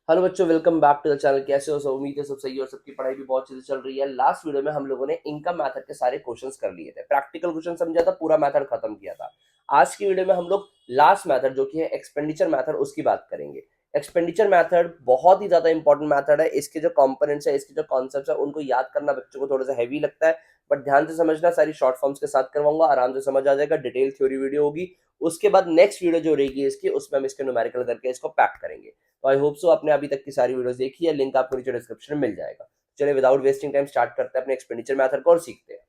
Hello बच्चों, welcome back to the channel. कैसे हो सब? उम्मीद है सब सही है और सबकी पढ़ाई भी बहुत अच्छे से चल रही है। लास्ट वीडियो में हम लोगों ने इनकम मेथड के सारे क्वेश्चंस कर लिए थे, प्रैक्टिकल क्वेश्चन समझा था, पूरा मेथड खत्म किया था। आज की वीडियो में हम लोग लास्ट मेथड जो कि है एक्सपेंडिचर मेथड, उसकी बात करेंगे। एक्सपेंडिचर मेथड बहुत ही ज्यादा इंपॉर्टेंट मेथड है। इसके जो कंपोनेंट्स है, इसके जो कॉन्सेप्ट्स है, उनको याद करना बच्चों को थोड़ा सा हैवी लगता है, बट ध्यान से समझना। सारी शॉर्ट फॉर्म्स के साथ करवाऊंगा, आराम से समझ आ जाएगा। डिटेल थ्योरी वीडियो होगी। उसके बाद नेक्स्ट वीडियो जो रहेगी इसकी, उसमें हम इसके न्यूमेरिकल करके इसको पैक करेंगे। तो आई होप सो आपने अभी तक की सारी वीडियोस देखी है, लिंक आपको नीचे डिस्क्रिप्शन में मिल जाएगा। चलिए विदाउट वेस्टिंग टाइम स्टार्ट करते हैं अपने एक्सपेंडिचर मेथड को और सीखते हैं।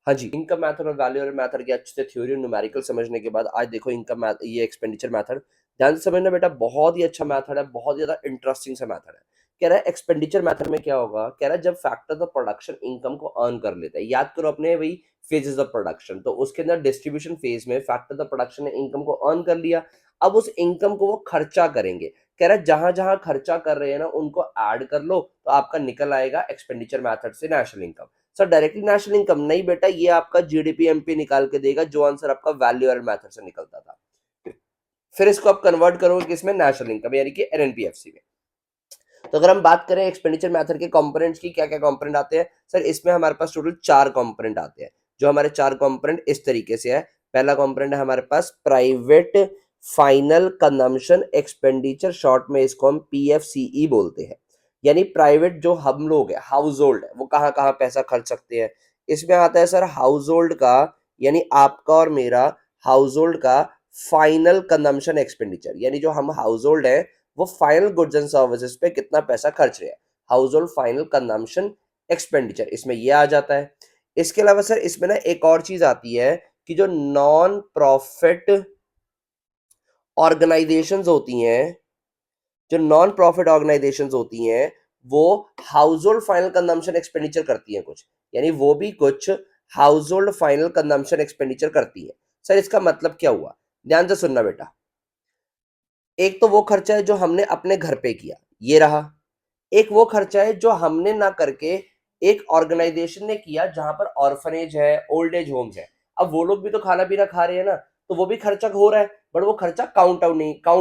हाँ जी, इनकम मेथड और वैल्यू एडेड मेथड की अच्छे से थ्योरी और न्यूमेरिकल समझने के बाद आज देखो इनकम ये एक्सपेंडिचर मेथड ध्यान से समझना बेटा। बहुत ही अच्छा मेथड है, बहुत ही ज्यादा इंटरेस्टिंग सा मेथड है। कह रहा है एक्सपेंडिचर मेथड में क्या होगा, कह रहा है जब फैक्टर ऑफ प्रोडक्शन इनकम को अर्न कर लेता है। याद करो अपने वही फेजेस ऑफ प्रोडक्शन, तो उसके अंदर डिस्ट्रीब्यूशन फेज में फैक्टर ऑफ प्रोडक्शन ने इनकम को अर्न कर लिया। अब उस इनकम को वो खर्चा करेंगे। कह रहा है जहां जहां खर्चा कर रहे हैं ना, उनको ऐड कर लो तो आपका निकल आएगा एक्सपेंडिचर मेथड से national income. Sir directly national income नहीं बेटा, ये आपका जीडीपी एमपी निकाल के देगा, जो आंसर आपका वैल्यू एडेड मेथड से निकलता था। फिर इसको आप कन्वर्ट करोगे किसमें, नेशनल इनकम यानी कि एनएनपीएफसी में। तो अगर हम बात करें एक्सपेंडिचर मेथड के कंपोनेंट्स की, क्या क्या कंपोनेंट आते हैं सर, इसमें हमारे पास टोटल 4 कंपोनेंट आते हैं। जो हमारे 4 कंपोनेंट इस तरीके से है। पहला कंपोनेंट है हमारे पास private final consumption expenditure, short में इसको हम पीएफसीई बोलते हैं। यानी प्राइवेट जो हम लोग है, हाउस होल्ड है, वो कहाँ कहाँ पैसा खर्च सकते हैं। इसमें आता है सर हाउस होल्ड का, यानी आपका और मेरा हाउस होल्ड का फाइनल कंजम्पशन एक्सपेंडिचर, यानी जो हम हाउस होल्ड है वो फाइनल गुड्स एंड सर्विसेज पे कितना पैसा खर्च रहे हैं। House hold final consumption expenditure, इसमें ये आ जाता है। इसके अलावा सर इसमें ना एक और चीज आती है कि जो नॉन प्रॉफिट ऑर्गेनाइजेशंस होती हैं, जो नॉन प्रॉफिट ऑर्गेनाइजेशंस होती हैं, वो house hold final consumption expenditure करती हैं कुछ, यानी वो भी कुछ house hold final consumption expenditure करती है। सर इसका मतलब क्या हुआ, ध्यान से सुनना बेटा। एक तो वो खर्चा है जो हमने अपने घर पे किया, ये रहा। एक वो खर्चा है जो हमने ना करके एक ऑर्गेनाइजेशन ने किया, जहां पर ऑर्फनेज है, ओल्ड एज होम्स है। अब वो लोग भी तो खाना पीना खा रहे हैं ना, तो वो भी खर्चा हो रहा है, बट वो खर्चा काउंट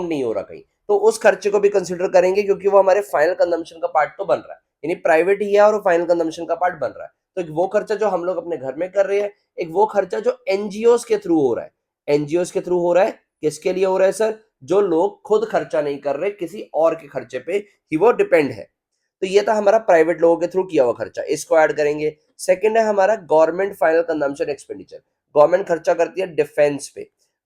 नहीं हो रहा कहीं। तो उस खर्चे को भी कंसिडर करेंगे, क्योंकि वो हमारे फाइनल कंजम्पशन का पार्ट तो बन रहा है, यानी प्राइवेट ही है और फाइनल कंजम्पशन का पार्ट बन रहा है। तो एक वो खर्चा जो हम लोग अपने घर में कर रहे हैं, एक वो खर्चा जो एनजीओ के थ्रू हो रहा है। एनजीओ के थ्रू हो रहा है, किसके लिए हो रहा है सर, जो लोग खुद खर्चा नहीं कर रहे, किसी और के खर्चे पे ही वो डिपेंड है। तो ये था हमारा प्राइवेट लोगों के थ्रू किया हुआ खर्चा, इसको ऐड करेंगे। सेकंड है हमारा government final consumption expenditure. Government खर्चा करती है डिफेंस पे,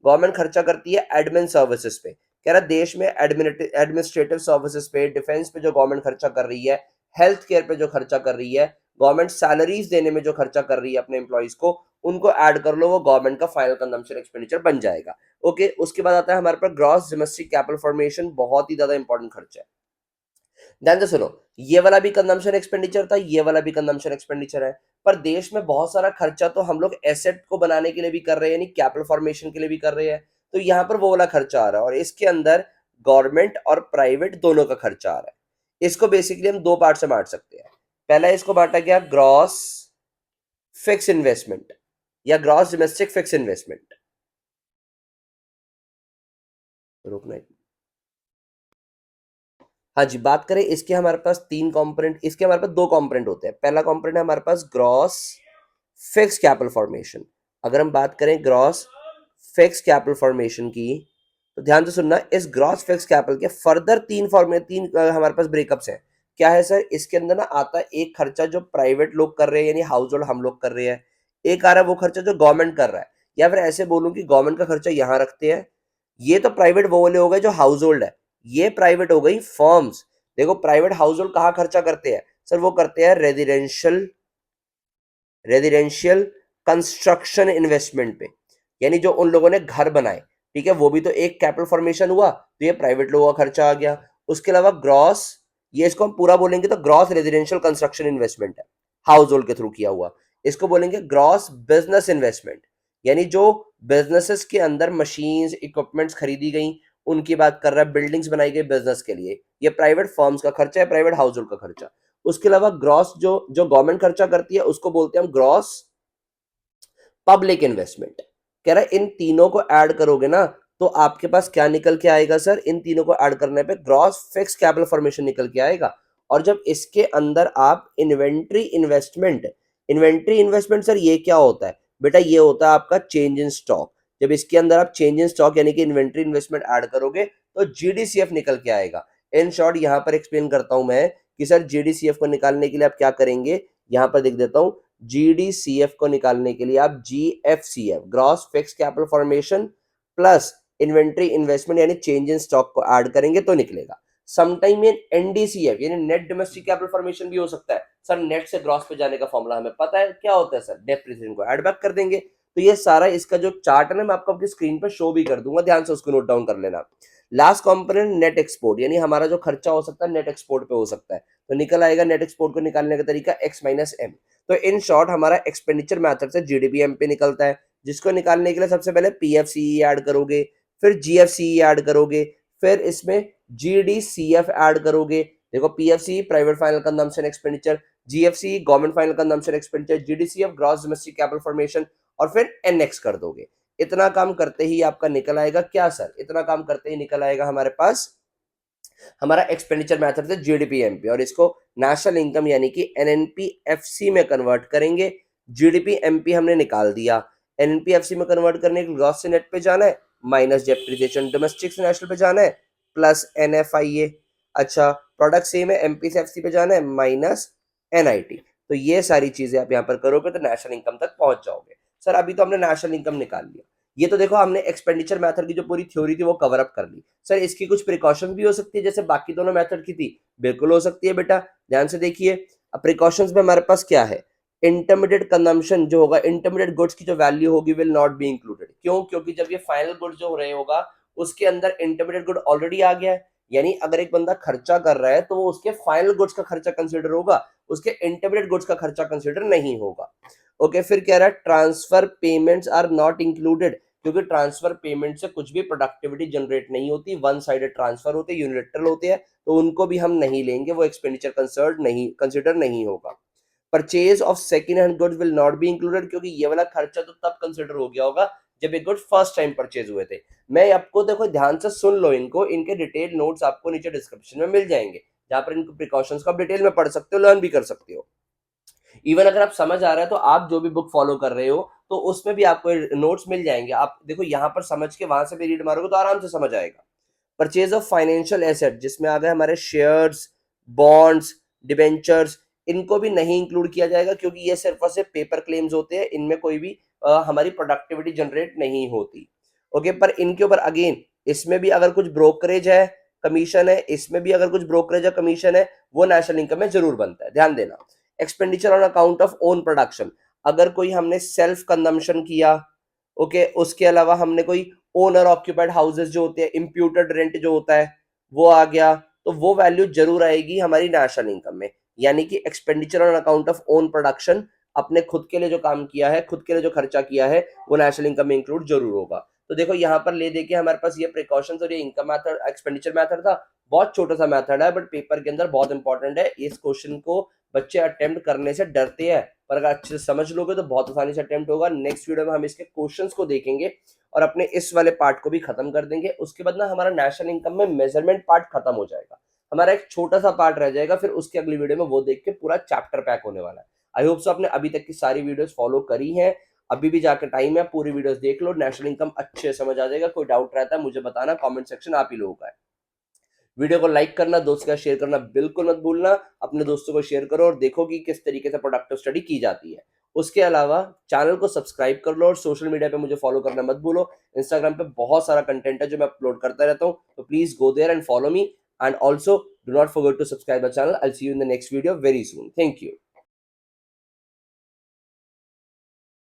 गवर्नमेंट खर्चा करती है एडमिन सर्विसेज पे। कह रहा देश में एडमिनिस्ट्रेटिव सर्विसेज पे, डिफेंस पे जो गवर्नमेंट खर्चा कर रही है, हेल्थ केयर पे जो खर्चा कर रही है, गवर्नमेंट सैलरीज देने में जो खर्चा कर रही है अपने एम्प्लॉइज को, उनको ऐड कर लो, वो गवर्नमेंट का फाइनल कंजम्पशन एक्सपेंडिचर बन जाएगा। ओके, उसके बाद आता है हमारे पास ग्रॉस डोमेस्टिक कैपिटल फॉर्मेशन, बहुत ही ज्यादा इंपॉर्टेंट खर्चा है। ध्यान से सुनो, ये वाला भी कंजम्पशन एक्सपेंडिचर था, ये वाला भी कंजम्पशन एक्सपेंडिचर है। पर देश में बहुत सारा खर्चा तो हम लोग एसेट को बनाने के लिए भी कर रहे हैं, यानी कैपिटल फॉर्मेशन के लिए भी कर रहे हैं। तो यहाँ पर वो वाला खर्चा आ रहा है, और इसके अंदर गवर्नमेंट और प्राइवेट दोनों का खर्चा आ रहा है। इसको बेसिकली हम दो पार्ट से बांट सकते हैं। पहला इसको बांटा गया ग्रॉस फिक्स इन्वेस्टमेंट या ग्रॉस डोमेस्टिक फिक्स इन्वेस्टमेंट। रोकना है। हाँ जी, बात करें इसके, हमारे पास 3 कंपोनेंट, इसके हमारे पास 2 कंपोनेंट होते हैं। पहला कंपोनेंट है हमारे पास ग्रॉस फिक्स कैपिटल फॉर्मेशन। अगर हम बात करें ग्रॉस फिक्स कैपिटल फॉर्मेशन की, तो ध्यान से सुनना, इस ग्रॉस फिक्स कैपिटल के फर्दर 3 हमारे पास ब्रेकअप्स हैं। क्या है सर, इसके अंदर ना आता है एक खर्चा जो प्राइवेट लोग कर रहे हैं, यानी हाउस होल्ड हम लोग कर रहे हैं। एक आ रहा है वो खर्चा जो गवर्नमेंट कर रहा है, या फिर ऐसे बोलूं कि गवर्नमेंट का खर्चा यहां रखते हैं। ये तो प्राइवेट वो वाले हो गए जो हाउस होल्ड है, ये प्राइवेट हो गई फर्म्स। देखो प्राइवेट हाउस होल्ड कहाँ खर्चा करते हैं सर, वो करते हैं रेजिडेंशियल कंस्ट्रक्शन इन्वेस्टमेंट पे, यानी जो उन लोगों ने घर बनाए, ठीक है, वो भी तो एक कैपिटल फॉर्मेशन हुआ, तो ये प्राइवेट लोगों का खर्चा आ गया। उसके अलावा ग्रॉस, ये इसको हम पूरा बोलेंगे तो ग्रॉस रेजिडेंशियल कंस्ट्रक्शन इन्वेस्टमेंट है, हाउस होल्ड के थ्रू किया हुआ। इसको बोलेंगे ग्रॉस बिजनेस इन्वेस्टमेंट, यानी जो बिजनेसेस के अंदर मशीन्स इक्विपमेंट्स खरीदी गई, उनकी बात कर रहा है, बिल्डिंग्स बनाई गई बिजनेस के लिए, ये प्राइवेट फर्म्स का खर्चा है, प्राइवेट हाउस होल्ड का खर्चा। उसके अलावा ग्रॉस जो जो गवर्नमेंट खर्चा करती है, उसको बोलते हैं हम ग्रॉस पब्लिक इन्वेस्टमेंट। कह रहा है इन तीनों को ऐड करोगे ना तो आपके पास क्या निकल के आएगा सर, इन तीनों को ऐड करने पे ग्रॉस फिक्स कैपिटल फॉर्मेशन निकल के आएगा। और जब इसके अंदर आप इन्वेंट्री इन्वेस्टमेंट सर ये क्या होता है बेटा, ये होता है आपका चेंज इन स्टॉक। जब इसके अंदर आप चेंज इन स्टॉक यानी कि इन्वेंट्री इन्वेस्टमेंट ऐड करोगे तो जीडीसीएफ निकल के आएगा। इन शॉर्ट यहां पर एक्सप्लेन करता हूं मैं कि सर जीडीसीएफ को निकालने के लिए आप क्या करेंगे, यहां पर देख देता हूं। जीडीसीएफ को निकालने के लिए आप GFCF gross fix capital formation plus inventory investment यानी चेंज इन स्टॉक को ऐड करेंगे तो निकलेगा। समटाइम ये एनडीसीएफ यानी नेट डोमेस्टिक कैपिटल फॉर्मेशन भी हो सकता है। सर नेट से ग्रॉस पे जाने का फॉर्मूला हमें पता है क्या होता है सर, डेप्रिसिएशन को ऐड बैक कर देंगे। तो ये सारा इसका जो चार्ट है ना मैं आपको अपनी स्क्रीन पर शो भी कर दूंगा, ध्यान से उसको नोट डाउन कर लेना। लास्ट कंपोनेंट नेट एक्सपोर्ट यानी हमारा जो खर्चा हो सकता है नेट एक्सपोर्ट पे हो सकता है, तो निकल आएगा नेट एक्सपोर्ट को निकालने का तरीका x माइनस एम। तो इन शॉर्ट हमारा एक्सपेंडिचर मेथड से जीडीपीएम पे निकलता है, जिसको निकालने के लिए सबसे पहले पीएफसीई ऐड करोगे, फिर जीएफसीई ऐड करोगे, फिर इसमें जीडीसीएफ ऐड करोगे। देखो PFCE private final consumption expenditure, GFCE government final consumption expenditure, GDCF gross domestic capital formation और फिर एनएक्स कर दोगे। इतना काम करते ही आपका निकल आएगा क्या सर, इतना काम करते ही निकल आएगा हमारे पास हमारा एक्सपेंडिचर मेथड से जीडीपी एमपी, और इसको नेशनल इनकम यानी कि एनएनपीएफसी में कन्वर्ट करेंगे। जीडीपी एमपी हमने निकाल दिया, एनएनपीएफसी में कन्वर्ट करने के ग्रॉस से नेट पे जाना है, माइनस डेप्रिसिएशन डोमेस्टिक से नेशनल पे जाना है, प्लस एनएफआईए। अच्छा प्रोडक्ट सेम है, एमपी से एफसी पे जाना है, माइनस एनआईटी। तो ये सारी चीजें आप यहाँ पर करोगे तो नेशनल इनकम तक पहुंच जाओगे। सर अभी तो हमने नेशनल इनकम निकाल लिया, ये तो देखो हमने एक्सपेंडिचर मेथड की जो पूरी थ्योरी थी वो कवर अप कर ली। सर इसकी कुछ प्रिकॉशन भी हो सकती है जैसे बाकी दोनों मेथड की थी, बिल्कुल हो सकती है बेटा, ध्यान से देखिए। अब प्रिकॉशंस में हमारे पास क्या है, इंटरमीडिएट कंजम्पशन जो होगा, इंटरमीडिएट गुड्स की जो वैल्यू होगी विल नॉट बी इंक्लूडेड। क्यों? क्योंकि जब ये फाइनल गुड जो हो रहे होगा उसके अंदर इंटरमीडिएट गुड ऑलरेडी आ गया है, यानी अगर एक बंदा खर्चा कर रहा है तो वो उसके फाइनल गुड्स का खर्चा कंसिडर होगा, उसके इंटरमीडिएट गुड्स का खर्चा कंसिडर नहीं होगा। ओके फिर कह रहा है transfer payments are not included, क्योंकि ट्रांसफर पेमेंट से कुछ भी प्रोडक्टिविटी जनरेट नहीं होती, वन साइडेड ट्रांसफर होते हैं, यूनिलैटरल होते हैं, तो उनको भी हम नहीं लेंगे, वो एक्सपेंडिचर कंसिडर नहीं होगा। Purchase of second hand goods will not be included, क्योंकि ये वाला खर्चा तो तब कंसिडर हो गया होगा जब ये गुड फर्स्ट टाइम परचेज हुए थे। मैं आपको देखो ध्यान से सुन लो इनको, इनके डिटेल नोट्स आपको नीचे डिस्क्रिप्शन में मिल जाएंगे, जहां पर इनको प्रिकॉशंस को आप डिटेल में पढ़ सकते हो, लर्न भी कर सकते हो। इवन अगर आप समझ आ रहा है तो आप जो भी बुक फॉलो कर रहे हो तो उसमें भी आपको नोट्स मिल जाएंगे। आप देखो यहाँ पर समझ के वहां से भी रीड मारोगे तो आराम से समझ आएगा। परचेज ऑफ फाइनेंशियल एसेट जिसमें आ गए हमारे शेयर्स, बॉन्ड्स, डिबेंचर्स, इनको भी नहीं इंक्लूड किया जाएगा क्योंकि ये सिर्फ और सिर्फ पेपर क्लेम्स होते हैं, इनमें कोई भी हमारी प्रोडक्टिविटी जनरेट नहीं होती। ओके पर इनके ऊपर अगेन इसमें भी अगर कुछ ब्रोकरेज है, कमीशन है, इसमें भी अगर कुछ ब्रोकरेज या कमीशन है वो नेशनल इनकम में जरूर बनता है, ध्यान देना। Expenditure on account of own production, अगर कोई हमने सेल्फ कंजम्पशन किया, ओके उसके अलावा हमने कोई ओनर ऑक्यूपाइड हाउसेस जो होते हैं, इंप्यूटेड रेंट जो होता है वो आ गया, तो वो वैल्यू जरूर आएगी हमारी नेशनल इनकम में। यानी कि expenditure on account of own production, अपने खुद के लिए जो काम किया है, खुद के लिए जो खर्चा किया है वो नेशनल इनकम में इंक्लूड जरूर होगा। तो देखो यहाँ पर ले देके हमारे पास ये प्रिकॉशंस और ये इनकम मेथड एक्सपेंडिचर मेथड था, बहुत छोटा सा मेथड है बट पेपर के अंदर बहुत इंपॉर्टेंट है। इस क्वेश्चन को बच्चे अटेम्प्ट करने से डरते हैं, पर अगर अच्छे से समझ लोगे तो बहुत आसानी से अटेम्प्ट होगा। नेक्स्ट वीडियो में हम इसके क्वेश्चंस को देखेंगे और अपने इस वाले पार्ट को भी खत्म कर देंगे। उसके बाद ना हमारा नेशनल इनकम में मेजरमेंट पार्ट खत्म हो जाएगा, हमारा एक छोटा सा पार्ट रह जाएगा, फिर उसके अगली वीडियो में वो देख के पूरा चैप्टर पैक होने वाला है। आई होप सो आपने अभी तक की सारी वीडियोस फॉलो करी हैं, अभी भी जाकर टाइम है, पूरी वीडियोस देख लो, नेशनल इनकम अच्छे से समझ आ जाएगा। कोई डाउट रहता है मुझे बताना, कमेंट सेक्शन आप ही लोगों का है। वीडियो को लाइक करना, दोस्त का शेयर करना बिल्कुल मत भूलना, अपने दोस्तों को शेयर करो और देखो कि किस तरीके से प्रोडक्टिव स्टडी की जाती है। उसके अलावा चैनल को सब्सक्राइब कर लो और सोशल मीडिया पे मुझे फॉलो करना मत भूलो। इंस्टाग्राम पे बहुत सारा कंटेंट है जो मैं अपलोड करता रहता हूँ, तो please go there and follow me, and also do not forget to subscribe the channel. I will see you in the next video very soon. Thank you.